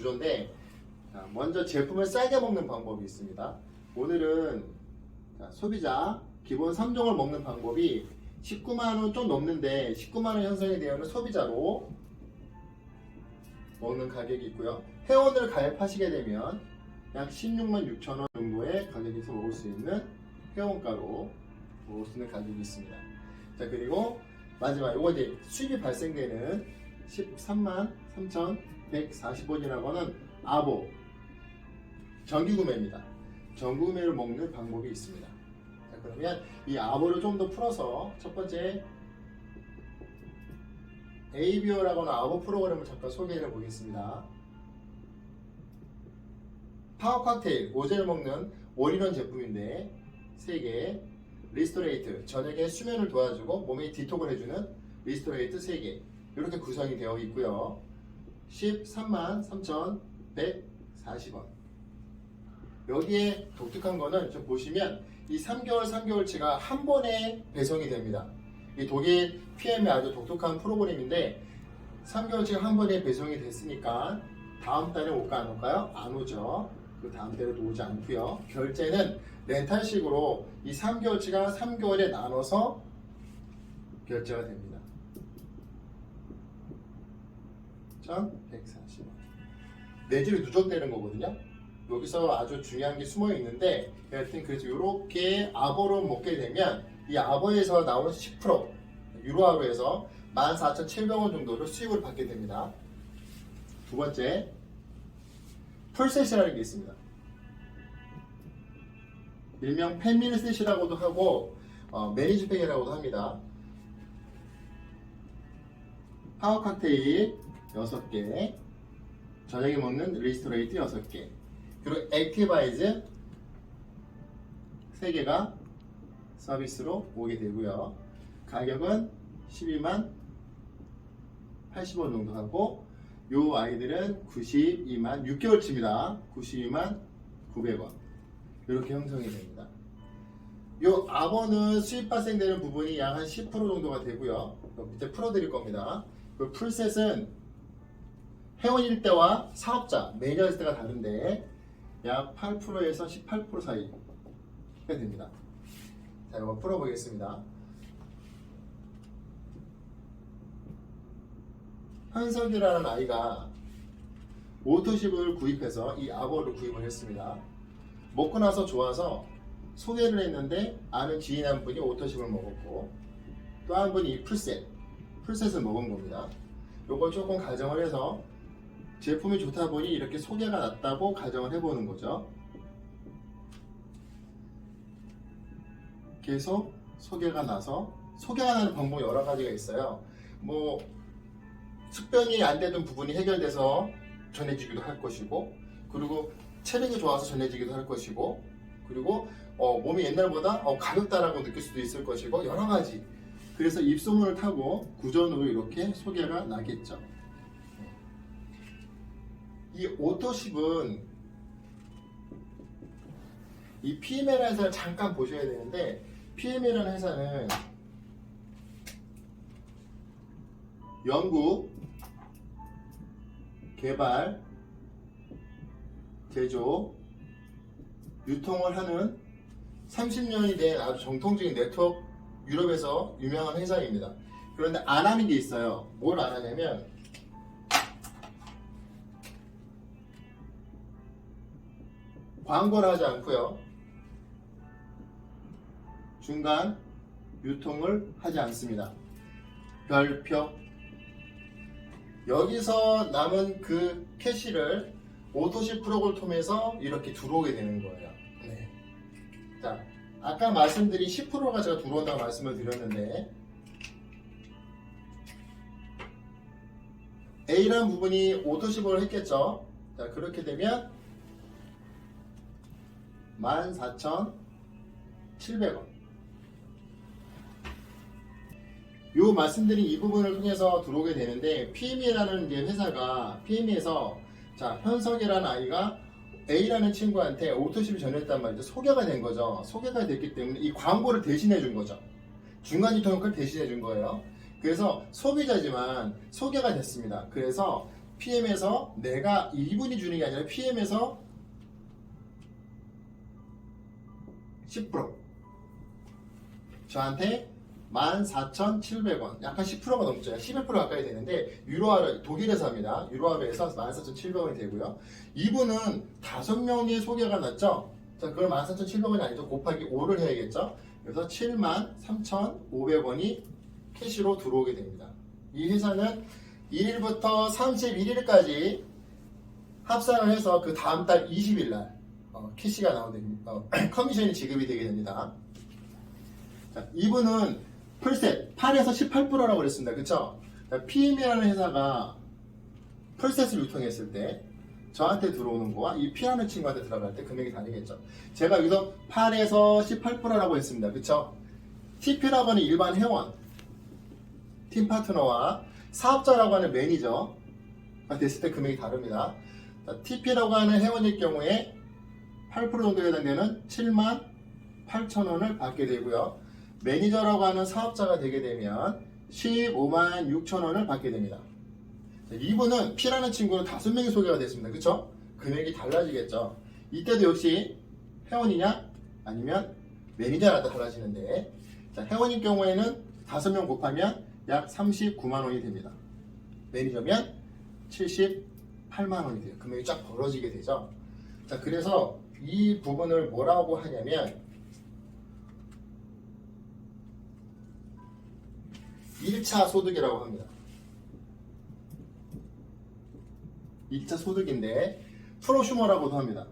구조인데, 먼저 제품을 싸게 먹는 방법이 있습니다. 오늘은 소비자 기본 3종을 먹는 방법이 19만원 좀 넘는데 19만원 형성이 되어 있는 소비자로 먹는 가격이 있고요. 회원을 가입하시게 되면 약 16만 6천원 정도의 가격에서 먹을 수 있는 회원가로 먹을 수 있는 가격이 있습니다. 자, 그리고 마지막 요거 이제 수입이 발생되는 13만 3,140원이라고 하는 아보 정기구매입니다. 정기구매를 먹는 방법이 있습니다. 자, 그러면 이 아보를 좀 더 풀어서 첫 번째 ABO라고 하는 아보 프로그램을 잠깐 소개해 보겠습니다. 파워 칵테일, 오전에 먹는 올인원 제품인데 3개, 리스토레이트, 저녁에 수면을 도와주고 몸에 디톡을 해주는 리스토레이트 3개 이렇게 구성이 되어 있고요. 13만 3,140원. 여기에 독특한 거는 좀 보시면 이 3개월치가 한 번에 배송이 됩니다. 이 독일 PM의 아주 독특한 프로그램인데 3개월치가 한 번에 배송이 됐으니까 다음 달에 올까 안 올까요? 안 오죠. 그 다음 달에도 오지 않고요. 결제는 렌탈식으로 이 3개월치가 3개월에 나눠서 결제가 됩니다. 1,140원. 내집이 누적되는 거거든요. 여기서 아주 중요한 게 숨어 있는데, 여하튼 그래서 이렇게 아보로 먹게 되면 이 아보에서 나오는 10% 유로화로에서 14,700원 정도를 수익을 받게 됩니다. 두 번째, 풀셋이라는 게 있습니다. 일명 팬미니셋이라고도 하고 매니지팩이라고도 합니다. 파워 칵테일 6개, 저녁에 먹는 리스토레이트 6개, 그리고 액티바이즈 3개가 서비스로 오게 되고요. 가격은 12만 80원 정도 하고, 요 아이들은 92만 6개월치입니다. 92만 900원 이렇게 형성이 됩니다. 요 아버는 수입 발생되는 부분이 약 한 10% 정도가 되고요. 밑에 풀어드릴 겁니다. 그 풀셋은 회원일 때와 사업자, 매니저일 때가 다른데 약 8%에서 18% 사이가 됩니다. 자, 이거 풀어보겠습니다. 현석이라는 아이가 오토십을 구입해서 이 아보를 구입을 했습니다. 먹고 나서 좋아서 소개를 했는데 아는 지인 한 분이 오토십을 먹었고 또 한 분이 이 풀셋을 먹은 겁니다. 요걸 조금 가정을 해서 제품이 좋다 보니 이렇게 소개가 났다고 가정을 해보는 거죠. 계속 소개가 나는 방법이 여러 가지가 있어요. 뭐 숙변이 안 되던 부분이 해결돼서 전해지기도 할 것이고, 그리고 체력이 좋아서 전해지기도 할 것이고, 그리고 몸이 옛날보다 가볍다라고 느낄 수도 있을 것이고, 여러 가지. 그래서 입소문을 타고 구전으로 이렇게 소개가 나겠죠. 이 오토십은 이 PM이라는 회사를 잠깐 보셔야 되는데, PM이라는 회사는 연구, 개발, 제조, 유통을 하는 30년이 된 아주 정통적인 네트워크, 유럽에서 유명한 회사입니다. 그런데 안 하는 게 있어요. 뭘 안 하냐면 광고를 하지 않고요. 중간 유통을 하지 않습니다. 별표. 여기서 남은 그 캐시를 오토십 프로그램을 통해서 이렇게 들어오게 되는 거예요. 네. 자, 아까 말씀드린 10%가 제가 들어온다고 말씀을 드렸는데, A라는 부분이 오토십을 했겠죠. 자, 그렇게 되면 14,700원. 요 말씀드린 이 부분을 통해서 들어오게 되는데, PM이라는 이제 회사가 PM에서 자, 현석이라는 아이가 A라는 친구한테 오토십을 전했단 말이죠. 소개가 된 거죠. 소개가 됐기 때문에 이 광고를 대신해 준 거죠. 중간 유통을 대신해 준 거예요. 그래서 소비자지만 소개가 됐습니다. 그래서 PM에서 내가 이분이 주는 게 아니라 PM에서 10% 저한테 14,700원, 약간 10%가 넘죠. 11% 가까이 되는데 유로화를 독일에서 합니다. 유로화에서 14,700원이 되고요. 이분은 5명이 소개가 났죠. 자, 그걸 14,700원이 아니죠. 곱하기 5를 해야겠죠. 그래서 73,500원이 캐시로 들어오게 됩니다. 이 회사는 1일부터 31일까지 합산을 해서 그 다음 달 20일 날 캐시가 커미션이 지급이 되게 됩니다. 자, 이분은 풀셋 8에서 18%라고 그랬습니다. 그쵸? PM이라는 회사가 풀셋을 유통했을 때 저한테 들어오는 거와 이 P라는 친구한테 들어갈 때 금액이 다르겠죠. 제가 여기서 8에서 18%라고 했습니다. 그쵸? TP라고 하는 일반 회원, 팀 파트너와 사업자라고 하는 매니저가 됐을 때 금액이 다릅니다. TP라고 하는 회원일 경우에 8% 정도에 해당되는 78,000원을 받게 되고요. 매니저라고 하는 사업자가 되게 되면 156,000원을 받게 됩니다. 자, 이분은 P라는 친구는 5명이 소개가 됐습니다. 그쵸? 금액이 달라지겠죠. 이때도 역시 회원이냐 아니면 매니저냐 달라지는데, 자, 회원인 경우에는 5명 곱하면 약 39만원이 됩니다. 매니저면 78만원이 돼요. 금액이 쫙 벌어지게 되죠. 자, 그래서 이 부분을 뭐라고 하냐면 1차 소득이라고 합니다. 1차 소득인데 프로슈머라고도 합니다.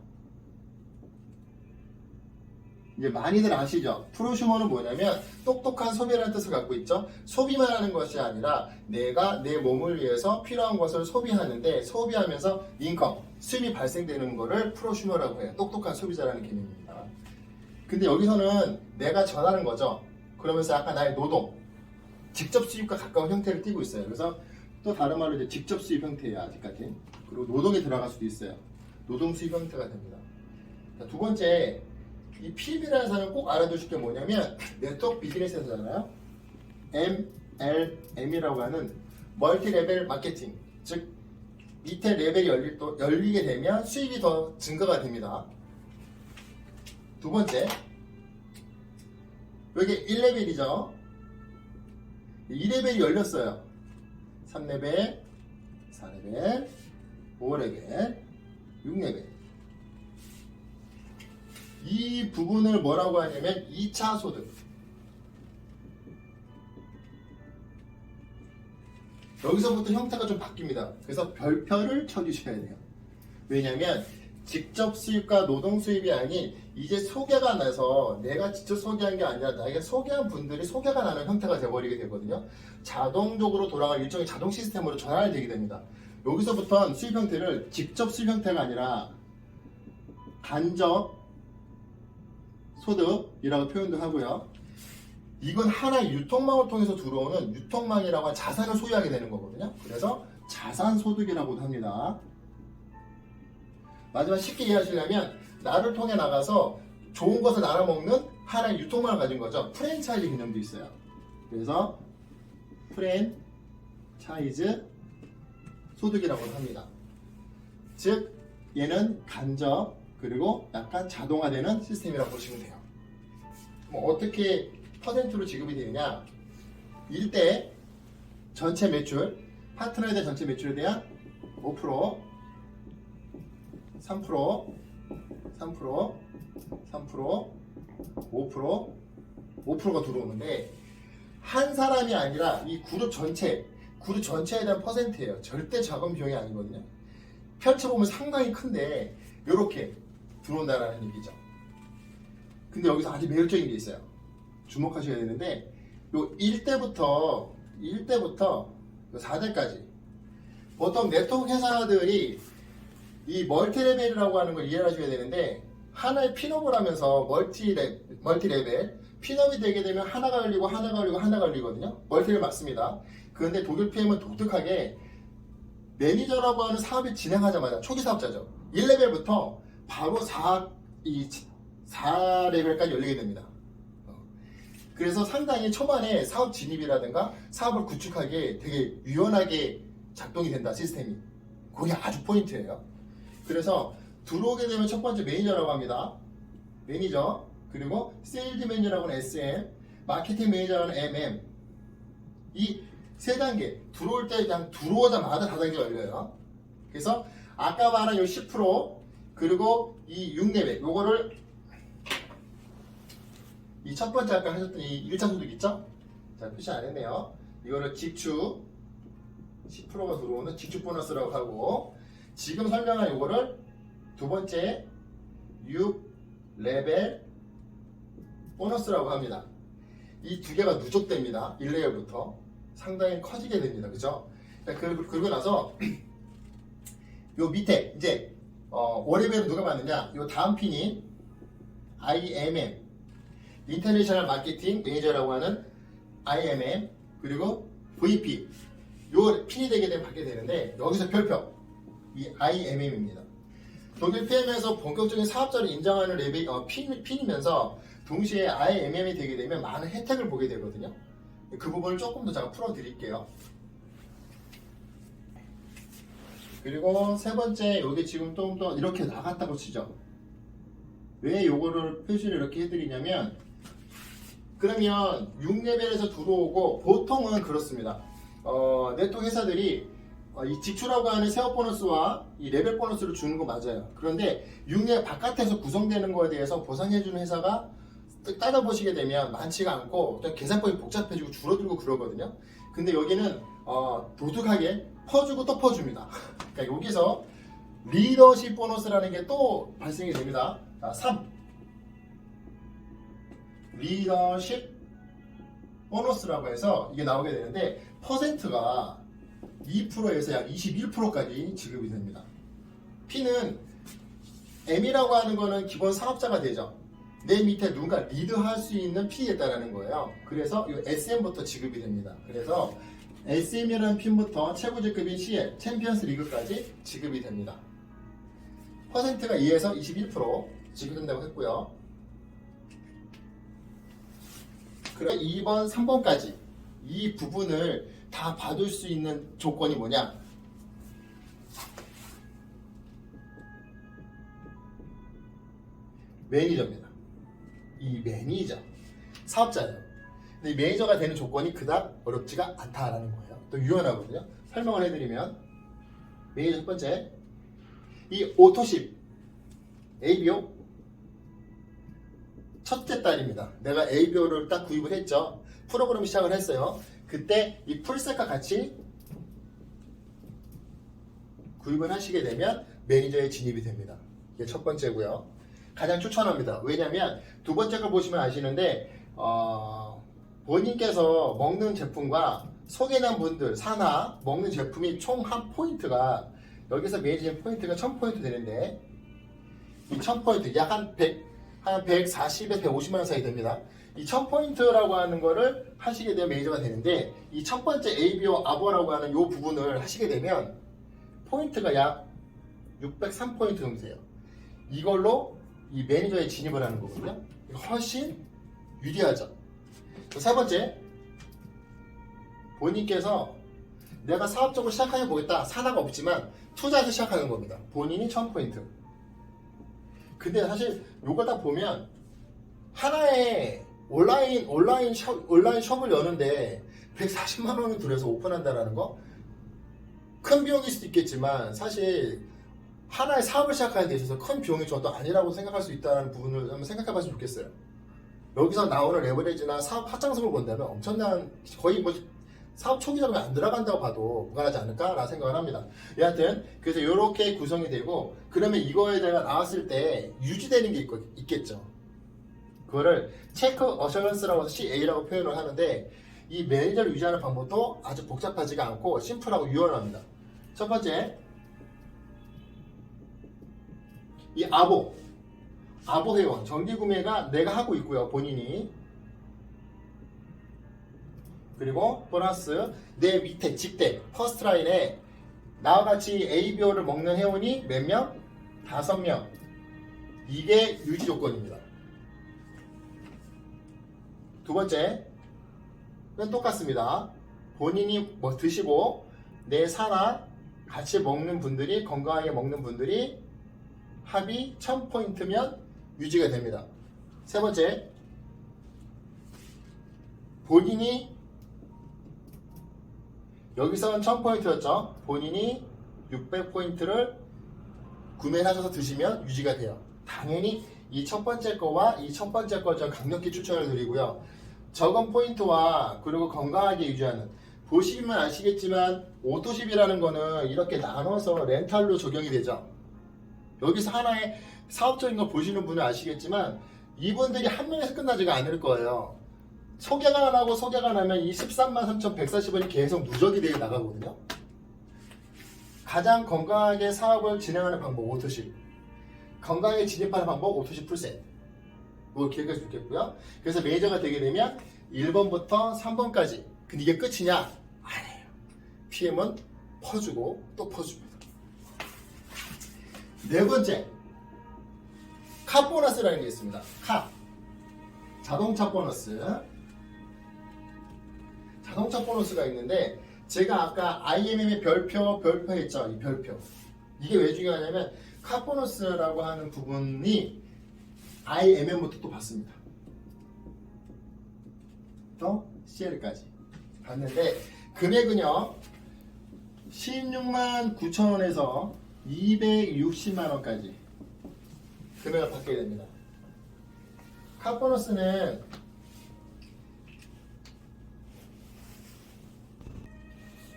이제 많이들 아시죠? 프로슈머는 뭐냐면 똑똑한 소비라는 뜻을 갖고 있죠. 소비만 하는 것이 아니라 내가 내 몸을 위해서 필요한 것을 소비하는데 소비하면서 인컴, 수입이 발생되는 것을 프로슈머라고 해요. 똑똑한 소비자라는 개념입니다. 근데 여기서는 내가 전하는 거죠. 그러면서 약간 나의 노동, 직접 수입과 가까운 형태를 띠고 있어요. 그래서 또 다른 말로 이제 직접 수입 형태예요. 아직까지. 그리고 노동이 들어갈 수도 있어요. 노동 수입 형태가 됩니다. 자, 두 번째, 이 PM이라는 사람은 꼭 알아두실 게 뭐냐면 네트워크 비즈니스 회사잖아요. MLM이라고 하는 멀티 레벨 마케팅, 즉 밑에 레벨이 열리게 되면 수익이 더 증가가 됩니다. 두 번째, 여기 1레벨이죠. 2레벨이 열렸어요. 3레벨, 4레벨, 5레벨, 6레벨. 이 부분을 뭐라고 하냐면 2차 소득. 여기서부터 형태가 좀 바뀝니다. 그래서 별표를 쳐주셔야 돼요. 왜냐하면 직접 수입과 노동 수입이 아닌 이제 소개가 나서 내가 직접 소개한 게 아니라 나에게 소개한 분들이 소개가 나는 형태가 되어버리게 되거든요. 자동적으로 돌아갈 일종의 자동 시스템으로 전환이 되게 됩니다. 여기서부터 수입 형태를 직접 수입 형태가 아니라 간접 소득이라고 표현도 하고요. 이건 하나의 유통망을 통해서 들어오는 유통망이라고 한 자산을 소유하게 되는 거거든요. 그래서 자산소득이라고도 합니다. 마지막 쉽게 이해하시려면 나를 통해 나가서 좋은 것을 나눠먹는 하나의 유통망을 가진 거죠. 프랜차이즈 개념도 있어요. 그래서 프랜차이즈 소득이라고 합니다. 즉 얘는 간접 그리고 약간 자동화되는 시스템이라고 보시면 돼요. 어떻게 퍼센트로 지급이 되느냐? 1대 전체 매출, 파트너에 대한 전체 매출에 대한 5%, 3%, 3%, 3%, 5%, 5%가 들어오는데 한 사람이 아니라 이 그룹 전체에 대한 퍼센트예요. 절대 작은 비용이 아니거든요. 펼쳐보면 상당히 큰데 이렇게 들어온다라는 얘기죠. 근데 여기서 아주 매력적인 게 있어요. 주목하셔야 되는데 요 1대부터 4대까지 보통 네트워크 회사들이 이 멀티레벨이라고 하는 걸 이해하셔야 되는데 하나의 핀업을 하면서 멀티레벨 핀업이 되게 되면 하나가 걸리고 하나가 걸리고 하나가 걸리거든요. 멀티레벨 맞습니다. 그런데 독일 PM은 독특하게 매니저라고 하는 사업이 진행하자마자 초기 사업자죠. 1레벨부터 바로 4레벨까지 열리게 됩니다. 그래서 상당히 초반에 사업 진입이라든가 사업을 구축하기에 되게 유연하게 작동이 된다, 시스템이. 그게 아주 포인트예요. 그래서 들어오게 되면 첫 번째 매니저라고 합니다. 매니저, 그리고 세일즈 매니저라고는 SM, 마케팅 매니저라는 MM. 이 세 단계 들어올 때 그냥 들어오자마자 다단계가 열려요. 그래서 아까 말한 요 10% 그리고 이 6레벨 요거를 이 첫 번째 아까 하셨던 이 1차 소득 있죠? 자, 표시 안 했네요. 이거를 직축 10%가 들어오는 직축 보너스라고 하고, 지금 설명한 요거를 두 번째 6레벨 보너스라고 합니다. 이 두 개가 누적됩니다. 1레벨부터 상당히 커지게 됩니다. 그죠? 그러고 나서 요 밑에 이제 5레벨은 누가 받느냐? 요 다음 핀이 IMM 인터내셔널 마케팅 매니저라고 하는 IMM, 그리고 VP 요 핀이 되게 되면 받게 되는데, 여기서 별표 이 IMM입니다. 독일 PM에서 본격적인 사업자를 인정하는 레벨 핀이면서 동시에 IMM이 되게 되면 많은 혜택을 보게 되거든요. 그 부분을 조금 더 제가 풀어 드릴게요. 그리고 세 번째, 여기 지금 좀 더 이렇게 나갔다고 치죠. 왜 요거를 표시를 이렇게 해드리냐면, 그러면 6레벨에서 들어오고, 보통은 그렇습니다. 네트워크 회사들이 이 직출하고 하는 세업 보너스와 이 레벨 보너스를 주는 거 맞아요. 그런데 6레벨 바깥에서 구성되는 거에 대해서 보상해주는 회사가 따져보시게 되면 많지가 않고, 또 계산법이 복잡해지고 줄어들고 그러거든요. 근데 여기는 도둑하게 퍼주고 또 퍼줍니다. 그러니까 여기서 리더십 보너스라는 게 또 발생이 됩니다. 자, 3 리더십 보너스라고 해서 이게 나오게 되는데, 퍼센트가 2%에서 약 21%까지 지급이 됩니다. P는 M이라고 하는 거는 기본 사업자가 되죠. 내 밑에 누군가 리드할 수 있는 P겠다라는 거예요. 그래서 이 SM부터 지급이 됩니다. 그래서 SM이라는 핀부터 최고직급인 CL, 챔피언스 리그까지 지급이 됩니다. 퍼센트가 2에서 21% 지급된다고 했고요. 그럼 2번, 3번까지 이 부분을 다 받을 수 있는 조건이 뭐냐? 매니저입니다. 이 매니저, 사업자예요. 근데 이 매니저가 되는 조건이 그닥 어렵지가 않다라는 거예요. 또 유연하거든요. 설명을 해드리면, 매니저 첫 번째, 이 오토십 ABO 첫째 달입니다. 내가 ABO를 딱 구입을 했죠. 프로그램 시작을 했어요. 그때 이 풀셋과 같이 구입을 하시게 되면 매니저에 진입이 됩니다. 이게 첫 번째고요. 가장 추천합니다. 왜냐하면 두 번째 걸 보시면 아시는데, 본인께서 먹는 제품과 소개난 분들 사나 먹는 제품이 총 한 포인트가, 여기서 매니저 포인트가 1000포인트 되는데, 이 1000포인트 약 한 140에서 150만 원 사이 됩니다. 이 1000포인트라고 하는 거를 하시게 되면 매니저가 되는데, 이 첫 번째 ABO 아보라고 하는 이 부분을 하시게 되면 포인트가 약 603포인트 정도 돼요. 이걸로 이 매니저에 진입을 하는 거거든요. 훨씬 유리하죠. 세 번째, 본인께서 내가 사업적으로 시작해 보겠다, 사다가 없지만 투자해서 시작하는 겁니다. 본인이 1000포인트. 근데 사실 요걸 다 보면 하나의 온라인 숍을 여는데 140만 원을 들여서 오픈한다라는 거, 큰 비용일 수도 있겠지만 사실 하나의 사업을 시작하는 데 있어서 큰 비용이 저도 아니라고 생각할 수 있다는 부분을 한번 생각해 봤으면 좋겠어요. 여기서 나오는 레버리지나 사업 확장성을 본다면 엄청난, 거의 뭐 사업 초기 자금이 안 들어간다고 봐도 무관하지 않을까라는 생각을 합니다. 여하튼 그래서 이렇게 구성이 되고, 그러면 이거에 대해 나왔을 때 유지되는 게 있겠죠. 그거를 체크 어셔런스라고 해서 CA라고 표현을 하는데, 이 매니저를 유지하는 방법도 아주 복잡하지가 않고 심플하고 유연합니다. 첫 번째, 이 아보 회원 정기구매가 내가 하고 있고요, 본인이. 그리고 보너스, 내 밑에 직대 퍼스트 라인에 나와 같이 ABO를 먹는 회원이 몇 명? 5명. 이게 유지 조건입니다. 두 번째는 똑같습니다. 본인이 뭐 드시고 내 사나 같이 먹는 분들이, 건강하게 먹는 분들이 합이 1000포인트면 유지가 됩니다. 세 번째, 본인이 여기서는 1000포인트였죠. 본인이 600포인트를 구매하셔서 드시면 유지가 돼요. 당연히 이 첫 번째 거와 이 첫 번째 거 저 강력히 추천을 드리고요. 적은 포인트와 그리고 건강하게 유지하는, 보시면 아시겠지만 오토십이라는 거는 이렇게 나눠서 렌탈로 적용이 되죠. 여기서 하나의 사업적인 거 보시는 분은 아시겠지만 이분들이 한 명에서 끝나지가 않을 거예요. 소개가 나고 소개가 나면 이 133,140원이 계속 누적이 되어 나가거든요. 가장 건강하게 사업을 진행하는 방법 오토십, 건강하게 진입하는 방법 오토십 풀셋, 이걸 기억할 수 있겠고요. 그래서 매니저가 되게 되면 1번부터 3번까지, 근데 이게 끝이냐? 아니에요. PM은 퍼주고 또 퍼줍니다. 네 번째, 카 보너스라는 게 있습니다. 카, 자동차 보너스. 자동차 보너스가 있는데, 제가 아까 IMM의 별표 했죠. 이 별표. 이게 왜 중요하냐면 카 보너스라고 하는 부분이 IMM부터 또 받습니다. 또 CL까지 받는데, 금액은요 169,000원에서 260만원까지 금액을 받게 됩니다. 카 보너스는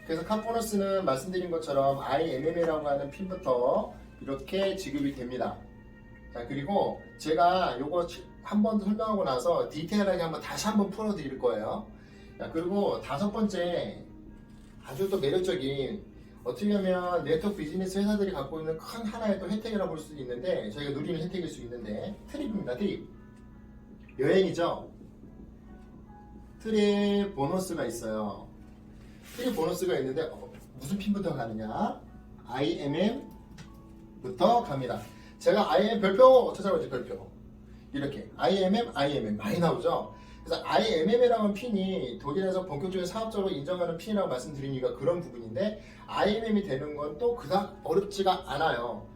그래서 카 보너스는 말씀드린 것처럼 IMM이라고 하는 핀부터 이렇게 지급이 됩니다. 자, 그리고 제가 요거 한 번 설명하고 나서 디테일하게 다시 한번 풀어드릴 거예요. 자, 그리고 다섯 번째, 아주 또 매력적인, 어떻게 보면 네트워크 비즈니스 회사들이 갖고 있는 큰 하나의 또 혜택이라고 볼 수도 있는데, 저희가 누리는 혜택일 수 있는데, 트립입니다. 트립. 여행이죠. 트립 보너스가 있어요. 트립 보너스가 있는데 무슨 핀부터 가느냐? IMM부터 갑니다. 제가 IMM 별표 찾아보죠. 별표. 이렇게 IMM 많이 나오죠. 그래서 IMM이라는 핀이 독일에서 본격적으로 사업적으로 인정하는 핀이라고 말씀드린 이유가 그런 부분인데, IMM이 되는 건 또 그닥 어렵지가 않아요.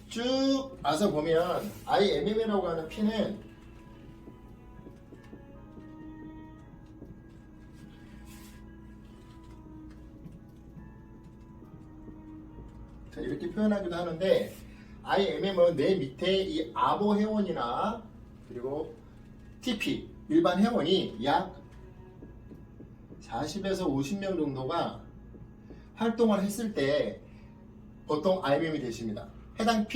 쭉 와서 보면 IMM이라고 하는 핀은 이렇게 표현하기도 하는데, IMM은 내 밑에 이 아보 회원이나 그리고 TP 일반 회원이 약 40에서 50명 정도가 활동을 했을 때 보통 IMM이 되십니다. 해당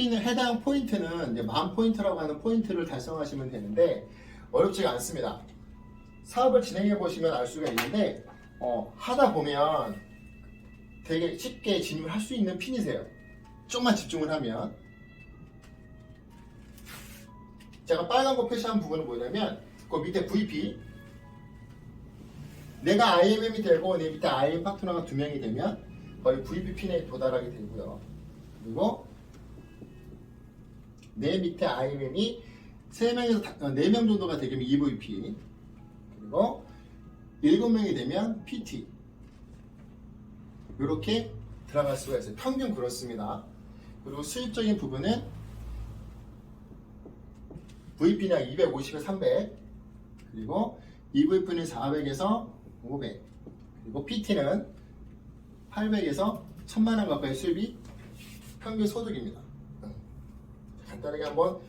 포인트는 이제 10,000포인트라고 하는 포인트를 달성하시면 되는데 어렵지가 않습니다. 사업을 진행해 보시면 알 수가 있는데 하다 보면 되게 쉽게 진입을 할 수 있는 핀이세요. 좀만 집중을 하면. 제가 빨간 거 표시한 부분은 뭐냐면 그 밑에 VP, 내가 IMM이 되고 내 밑에 IM 파트너가 2명이 되면 거의 VP 핀에 도달하게 되고요. 그리고 내 밑에 IMM이 3명에서 4명 정도가 되면 EVP, 그리고 7명이 되면 PT, 이렇게 들어갈 수가 있어요. 평균 그렇습니다. 그리고 수입적인 부분은 VP는 250에서 300, 그리고 EVP는 400에서 500, 그리고 PT는 800에서 1000만원 가까이 수입이 평균 소득입니다. 간단하게 한번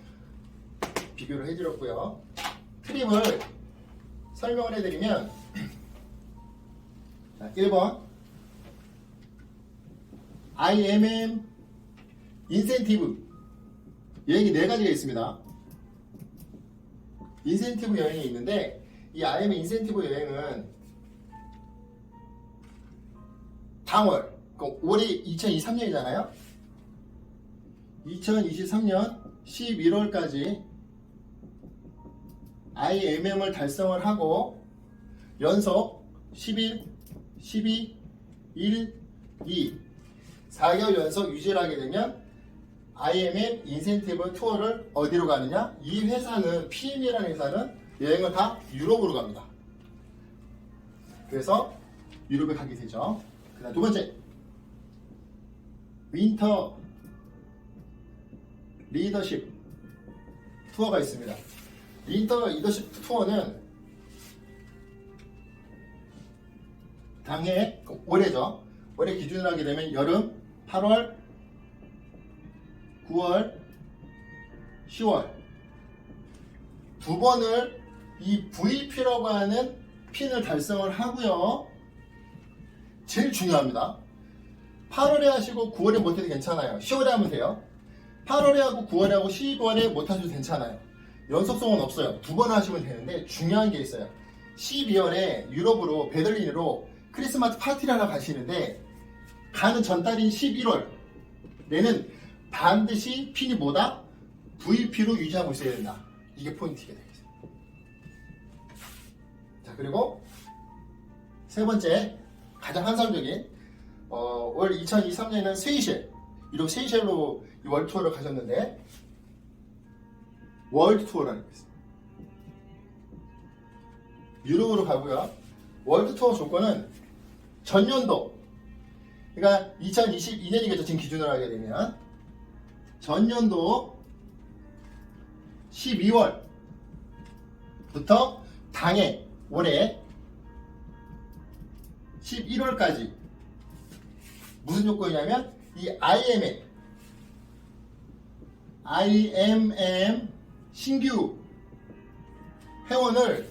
비교를 해드렸고요. 트립을 설명을 해드리면, 자, 1번 IMM 인센티브 여행이 4가지가 있습니다. 인센티브 여행이 있는데, 이 IMM 인센티브 여행은 당월, 올해 2023년이잖아요. 2023년 11월까지 IMM을 달성을 하고 연속 11, 12, 1, 2 4개월 연속 유지를 하게 되면 IMM 인센티브 투어를 어디로 가느냐? 이 회사는, PM이라는 회사는 여행을 다 유럽으로 갑니다. 그래서 유럽에 가게 되죠. 그 다음 두 번째, 윈터 리더십 투어가 있습니다. 윈터 리더십 투어는 당해 올해죠. 올해 기준으로 하게 되면 여름 8월, 9월, 10월 두 번을 이 VP라고 하는 핀을 달성을 하고요. 제일 중요합니다. 8월에 하시고 9월에 못해도 괜찮아요. 10월에 하면 돼요. 8월에 하고 9월에 하고 12월에 못하셔도 괜찮아요. 연속성은 없어요. 두 번 하시면 되는데 중요한 게 있어요. 12월에 유럽으로 베들린으로 크리스마스 파티를 하러 가시는데 가는 전달인 11월 내는 반드시 핀이 뭐다? VP로 유지하고 있어야 된다. 이게 포인트가 되겠습니다. 자, 그리고 세 번째 가장 환상적인 올 2023년에는 세이셸 이렇게 세이셸로 월드 투어를 가셨는데 월드 투어라는 게 있습니다. 유럽으로 가고요. 월드 투어 조건은 전년도 그러니까 2022년이겠죠. 지금 기준으로 하게 되면 전년도 12월부터 당해 올해 11월까지 무슨 조건이냐면 이 IMM 신규 회원을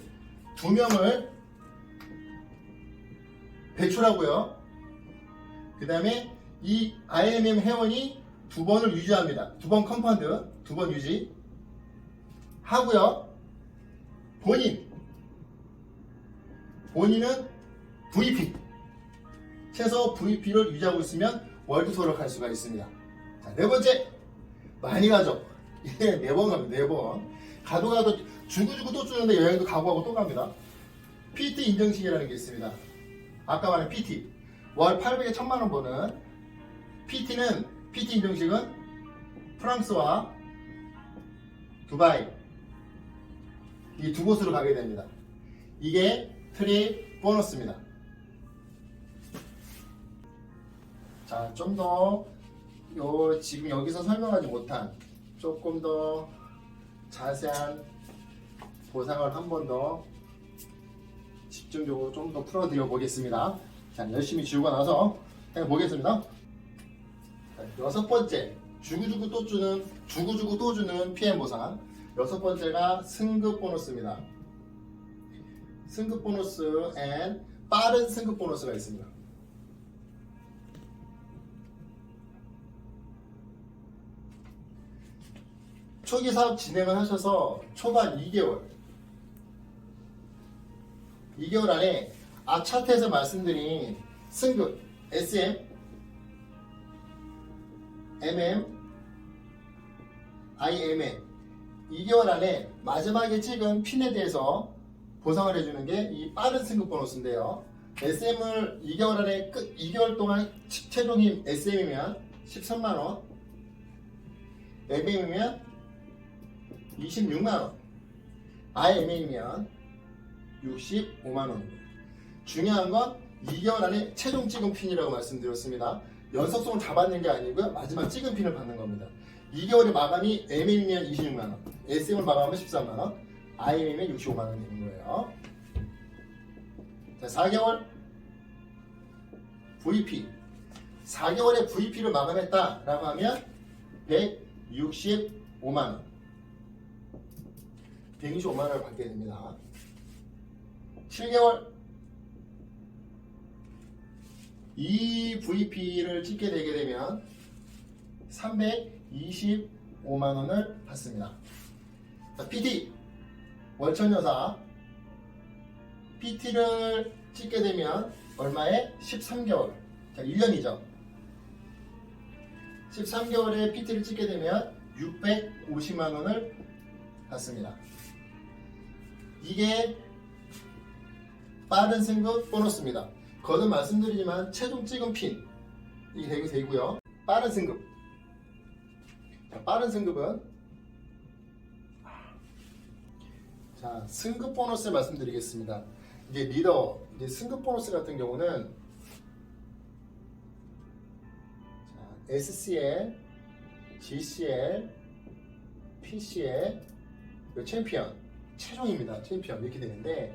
2명을 배출하고요. 그 다음에 이 IMM 회원이 2번을 유지합니다. 2번 컴파운드, 2번 유지 하고요. 본인은 VP 최소 VP를 유지하고 있으면 월드 투어를 갈 수가 있습니다. 자, 네 번째 많이 가죠. 이게 4번 갑니다. 4번 가도 주고 또 주는데 여행도 가고 또 갑니다. PT 인증식이라는 게 있습니다. 아까 말한 PT 월 800에 1000만원 버는 PT 인증식은 프랑스와 두바이 이 두 곳으로 가게 됩니다. 이게 트립 보너스입니다. 자, 좀 더 지금 여기서 설명하지 못한 조금 더 자세한 보상을 한 번 더 집중적으로 좀 더 풀어드려 보겠습니다. 자, 열심히 지우고 나서 해보겠습니다. 자, 6번째 주고 또 주는 PM 보상. 6번째가 승급 보너스입니다. 승급 보너스 앤 빠른 승급 보너스가 있습니다. 초기 사업 진행을 하셔서 초반 2개월 안에 차트에서 말씀드린 승급 SM, MM, IMM 2개월 안에 마지막에 찍은 핀에 대해서 보상을 해주는 게 이 빠른 승급 보너스인데요. SM을 2개월 안에 2개월 동안 최종임 SM이면 13만원, MM이면 26만원, IMM이면 65만원입니다. 중요한 건 2개월 안에 최종 찍은 핀이라고 말씀드렸습니다. 연속성을 다 받는 게 아니고요. 마지막 찍은 핀을 받는 겁니다. 2개월의 마감이 MM이면 26만원, SM을 마감하면 13만원, IM이면 65만원 되는 거예요. 자, 4개월 VP 4개월에 VP를 마감했다라고 하면 165만원 125만원을 받게 됩니다. 7개월 이 VP를 찍게 되게 되면 325만원을 받습니다. 자, PT 월천여사 PT를 찍게 되면 얼마에? 13개월. 자, 1년이죠. 13개월에 PT를 찍게 되면 650만원을 받습니다. 이게 빠른 승급 보너스입니다. 거듭 말씀드리지만 최종 찍은 핀이 되고요. 빠른 승급. 자, 빠른 승급은 자, 승급 보너스 말씀드리겠습니다. 이제 승급 보너스 같은 경우는 자, SCL, GCL, PCL, 챔피언, 최종입니다. 챔피언 이렇게 되는데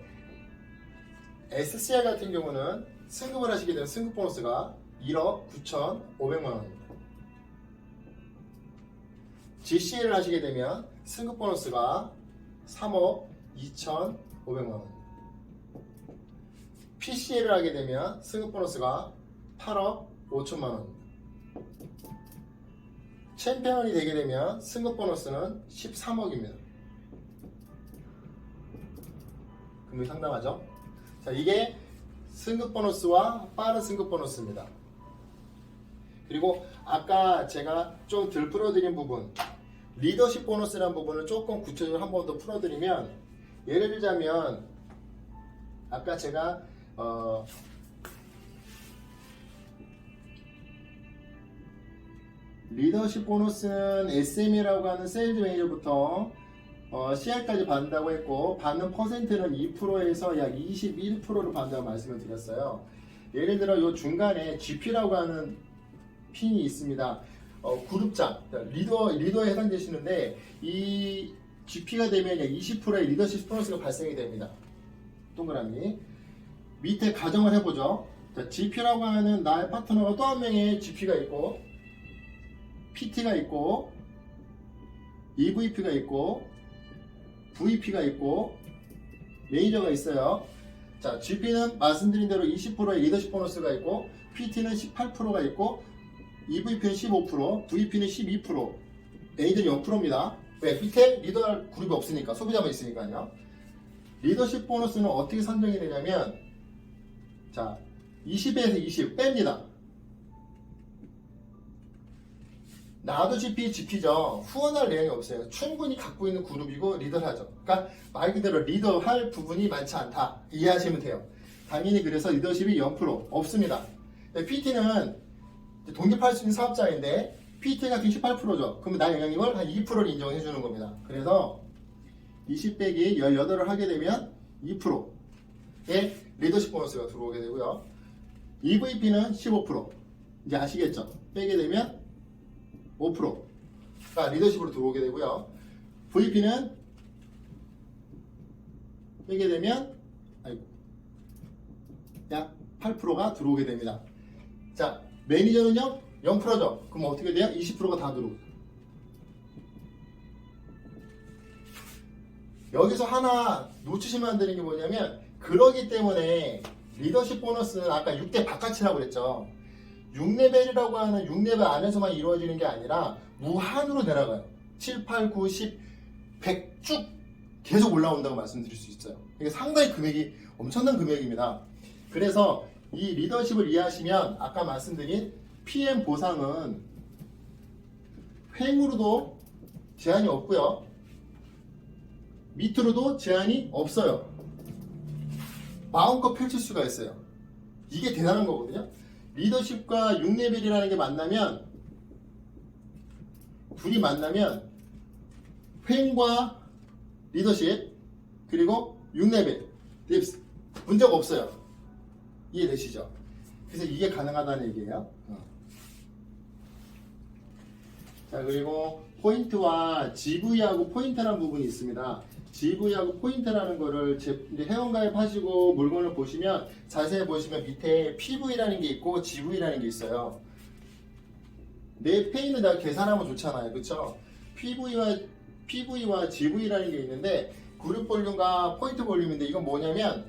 SCL 같은 경우는 승급을 하시게 되면 승급 보너스가 1억 9,500만 원입니다. GCL을 하시게 되면 승급 보너스가 3억 2,500만 원. PCL을 하게 되면 승급 보너스가 8억 5천만 원입니다. 챔피언이 되게 되면 승급 보너스는 13억입니다. 금액이 상당하죠? 자, 이게 승급 보너스와 빠른 승급 보너스입니다. 그리고 아까 제가 좀 덜 풀어드린 부분, 리더십 보너스라는 부분을 조금 구체적으로 한 번 더 풀어드리면, 예를 들자면 아까 제가 리더십 보너스는 SM이라고 하는 세일즈 매니저부터 CR까지 받는다고 했고, 받는 퍼센트는 2%에서 약 21%를 받는다고 말씀을 드렸어요. 예를 들어 이 중간에 GP라고 하는 핀이 있습니다. 그룹장, 리더에 해당되시는데 이 GP가 되면 약 20%의 리더십 보너스가 발생이 됩니다. 동그라미 밑에 가정을 해보죠. 자, GP라고 하는 나의 파트너가 또 한 명의 GP가 있고, PT가 있고, EVP가 있고, VP가 있고, 매니저가 있어요. 자, GP는 말씀드린 대로 20%의 리더십 보너스가 있고, PT는 18%가 있고, EVP는 15%, VP는 12%, 매니저는 0%입니다. 왜? 밑에 리더 그룹이 없으니까, 소비자만 있으니까요. 리더십 보너스는 어떻게 산정이 되냐면, 자, 20에서 20 뺍니다. 나도 GP, GP죠. 후원할 내용이 없어요. 충분히 갖고 있는 그룹이고 리더를 하죠. 그러니까 말 그대로 리더할 부분이 많지 않다. 이해하시면 돼요. 당연히 그래서 리더십이 0% 없습니다. PT는 독립할 수 있는 사업자인데 PT 같은 18%죠. 그러면 나 영향력을 한 2%를 인정해 주는 겁니다. 그래서 20 빼기 18을 하게 되면 2%의 리더십 보너스가 들어오게 되고요. EVP는 15%. 이제 아시겠죠? 빼게 되면 5%가 리더십으로 들어오게 되고요. VP는 빼게 되면 약 8%가 들어오게 됩니다. 자, 매니저는요 0%죠. 그럼 어떻게 돼요? 20%가 다 들어오고. 여기서 하나 놓치시면 안 되는 게 뭐냐면, 그러기 때문에 리더십 보너스는 아까 6대 바깥이라고 그랬죠. 6레벨이라고 하는 6레벨 안에서만 이루어지는 게 아니라 무한으로 내려가요. 7, 8, 9, 10, 100 쭉 계속 올라온다고 말씀드릴 수 있어요. 이게 상당히 금액이 엄청난 금액입니다. 그래서 이 리더십을 이해하시면 아까 말씀드린 PM 보상은 횡으로도 제한이 없고요. 밑으로도 제한이 없어요. 마음껏 펼칠 수가 있어요. 이게 대단한 거거든요. 리더십과 6레벨이라는 게 만나면, 둘이 만나면 횡과 리더십 그리고 6레벨 문제가 없어요. 이해되시죠? 그래서 이게 가능하다는 얘기예요. 자, 그리고 포인트와 GV하고 포인트라는 부분이 있습니다. GV하고 포인트라는 거를 회원가입 하시고 물건을 보시면, 자세히 보시면 밑에 PV라는 게 있고 GV라는 게 있어요. 내 페이는 다 계산하면 좋잖아요. 그쵸? PV와 GV라는 게 있는데, 그룹 볼륨과 포인트 볼륨인데, 이건 뭐냐면,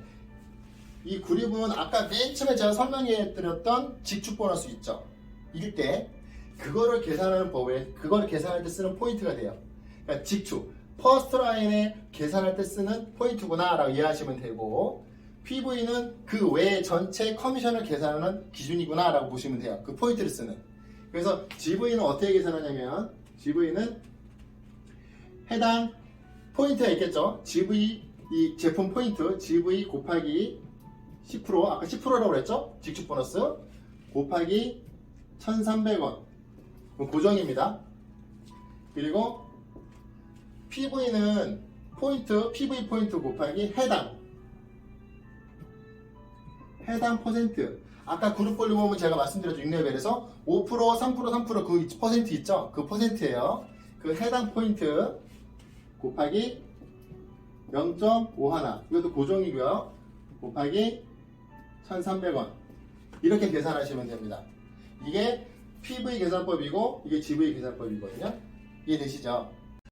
이 그룹은 아까 맨 처음에 제가 설명해 드렸던 직축 보너스 있죠? 이럴 때 그거를 계산하는 법에, 그거를 계산할 때 쓰는 포인트가 돼요. 그러니까 직축, 퍼스트 라인에 계산할 때 쓰는 포인트구나 라고 이해하시면 되고, PV는 그 외에 전체 커미션을 계산하는 기준이구나 라고 보시면 돼요. 그 포인트를 쓰는. 그래서 GV는 어떻게 계산하냐면, GV는 해당 포인트가 있겠죠. GV, 이 제품 포인트 GV 곱하기 10%, 아까 10%라고 그랬죠? 직축 보너스 곱하기 1,300원 고정입니다. 그리고 PV는 포인트, PV 포인트 곱하기 해당 퍼센트. 아까 그룹 볼륨 보면 제가 말씀드렸죠. 6레벨에서 5%, 3%, 3% 그 퍼센트 있죠? 그 퍼센트예요. 그 해당 포인트 곱하기 0.51 이것도 고정이고요. 곱하기 1,300원 이렇게 계산하시면 됩니다. 이게 PV 계산법이고 이게 GV 계산법이거든요. 이해되시죠?